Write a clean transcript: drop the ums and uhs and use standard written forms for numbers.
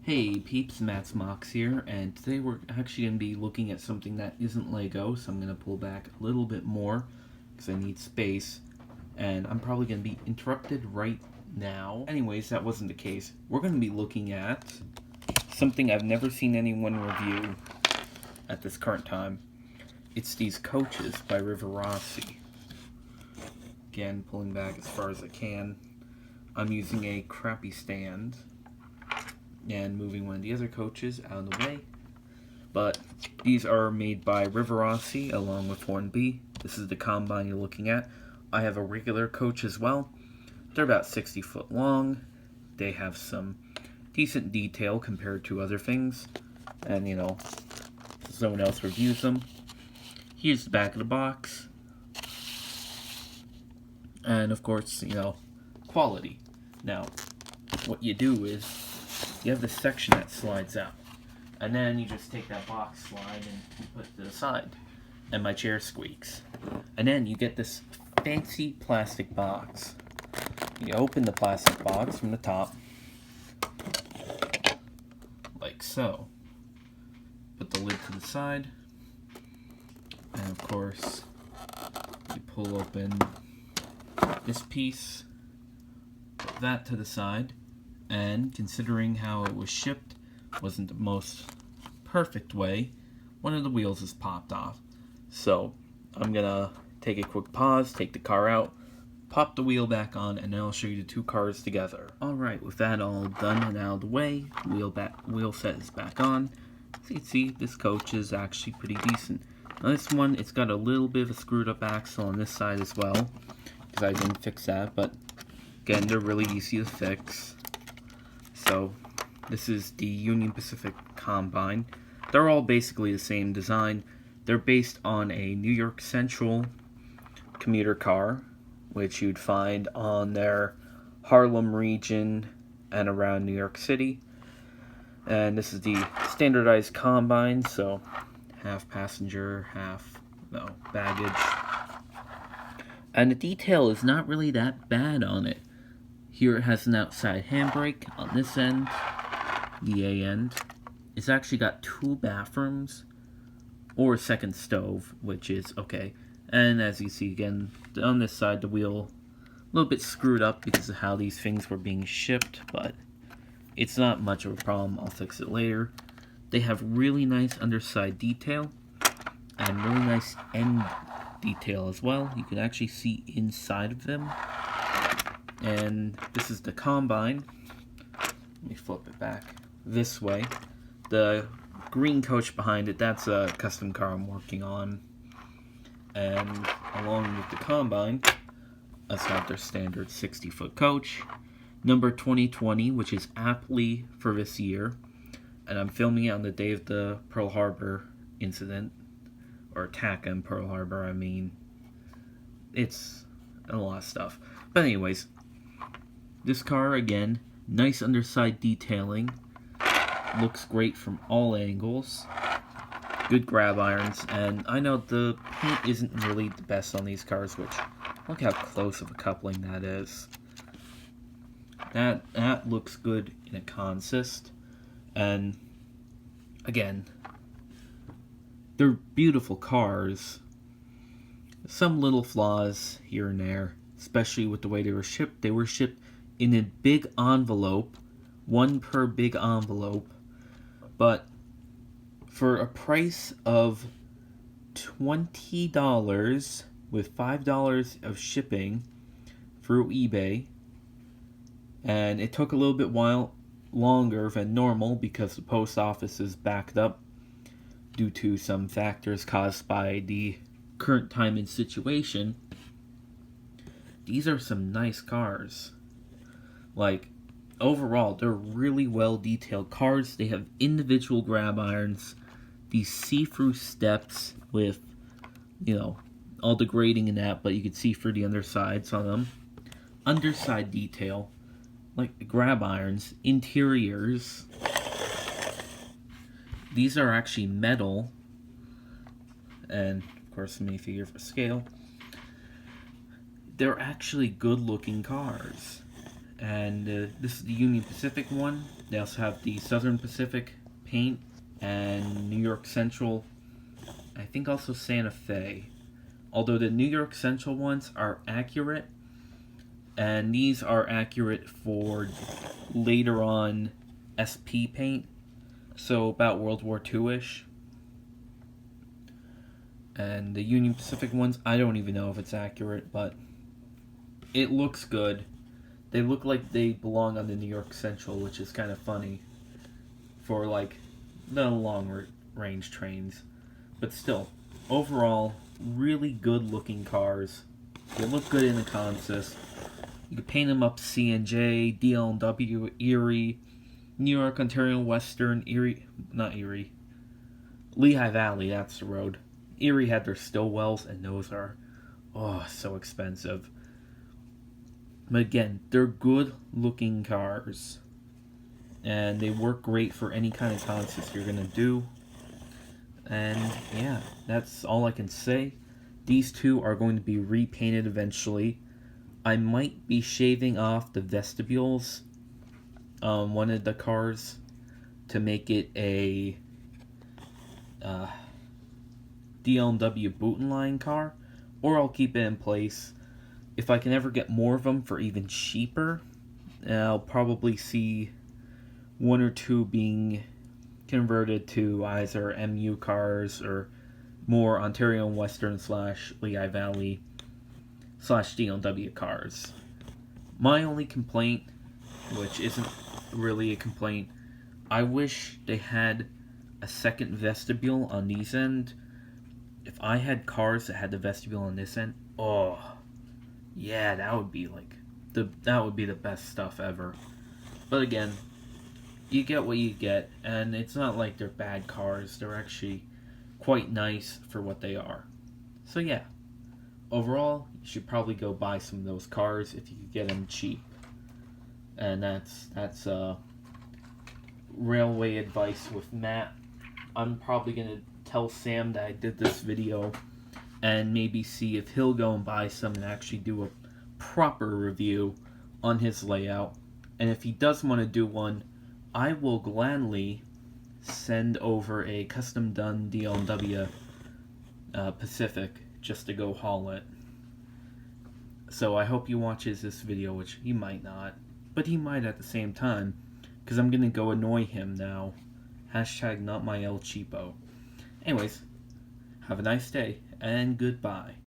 Hey peeps, Matt's Mox here, and today we're actually going to be looking at something that isn't Lego, so I'm going to pull back a little bit more, because I need space, and I'm probably going to be interrupted right now. Anyways, that wasn't the case. We're going to be looking at something I've never seen anyone review at this current time. It's these coaches by Rivarossi. Again, pulling back as far as I can. I'm using a crappy stand and moving one of the other coaches out of the way. But these are made by Rivarossi along with Hornby. This is the combine you're looking at. I have a regular coach as well. They're about 60 foot long. They have some decent detail compared to other things. And you know, someone else reviews them. Here's the back of the box. And of course, you know, quality. Now, what you do is you have this section that slides out, and then you just take that box slide and you put it to the side, and my chair squeaks. And then you get this fancy plastic box. You open the plastic box from the top, like so. Put the lid to the side, and of course, you pull open this piece, put that to the side. And considering how it was shipped wasn't the most perfect way, one of the wheels is popped off. So I'm gonna take a quick pause, take the car out, pop the wheel back on, and then I'll show you the two cars together. Alright, with that all done and out of the way, wheel set is back on. As you can see, this coach is actually pretty decent. Now this one, it's got a little bit of a screwed up axle on this side as well, because I didn't fix that, but again, they're really easy to fix. So, this is the Union Pacific Combine. They're all basically the same design. They're based on a New York Central commuter car, which you'd find on their Harlem region and around New York City. And this is the standardized Combine, so half passenger, half baggage. And the detail is not really that bad on it. Here it has an outside handbrake on this end, the A end. It's actually got two bathrooms, or a second stove, which is okay. And as you see again, on this side, the wheel a little bit screwed up because of how these things were being shipped, but it's not much of a problem. I'll fix it later. They have really nice underside detail, and really nice end detail as well. You can actually see inside of them. And this is the Combine. Let me flip it back this way. The green coach behind it, that's a custom car I'm working on. And along with the Combine, let's have their standard 60-foot coach. Number 2020, which is aptly for this year. And I'm filming it on the day of the Pearl Harbor incident. Or attack on Pearl Harbor, I mean. It's a lot of stuff. But anyways, this car, again, nice underside detailing, looks great from all angles, good grab irons, and I know the paint isn't really the best on these cars, which, look how close of a coupling that is. That looks good in a consist, and again, they're beautiful cars. Some little flaws here and there, especially with the way they were shipped. They were shipped in a big envelope, one per big envelope, but for a price of $20 with $5 of shipping through eBay, and it took a little bit longer than normal because the post office is backed up due to some factors caused by the current time and situation. These are some nice cars. Like, overall, they're really well detailed cars. They have individual grab irons, these see-through steps with, you know, all the grading and that, but you can see through the undersides on them. Underside detail, like the grab irons, interiors. These are actually metal, and of course, minifigure for scale. They're actually good-looking cars. And this is the Union Pacific one. They also have the Southern Pacific paint and New York Central. I think also Santa Fe. Although the New York Central ones are accurate, and these are accurate for later on SP paint, so about World War II-ish. And the Union Pacific ones, I don't even know if it's accurate, but it looks good. They look like they belong on the New York Central, which is kind of funny for like the long range trains. But still, overall, really good looking cars. They look good in the consist. You can paint them up C&J, DL&W, Erie, New York, Ontario, Western, Lehigh Valley, that's the road. Erie had their Stillwells, and those are, so expensive. But again, they're good looking cars. And they work great for any kind of consist you're going to do. And yeah, that's all I can say. These two are going to be repainted eventually. I might be shaving off the vestibules on one of the cars to make it a DL&W Bootenline car, or I'll keep it in place. If I can ever get more of them for even cheaper, I'll probably see one or two being converted to either MU cars or more Ontario and Western / Lehigh Valley / DL&W cars. My only complaint, which isn't really a complaint, I wish they had a second vestibule on these end. If I had cars that had the vestibule on this end, yeah, that would be the best stuff ever. But again, you get what you get, and it's not like they're bad cars. They're actually quite nice for what they are. So yeah, overall, you should probably go buy some of those cars if you could get them cheap. And that's railway advice with Matt. I'm probably gonna tell Sam that I did this video, and maybe see if he'll go and buy some and actually do a proper review on his layout. And if he does want to do one, I will gladly send over a custom done DL&W Pacific just to go haul it. So I hope he watches this video, which he might not, but he might at the same time, because I'm going to go annoy him now. Hashtag not my El Cheapo. Anyways, have a nice day, and goodbye.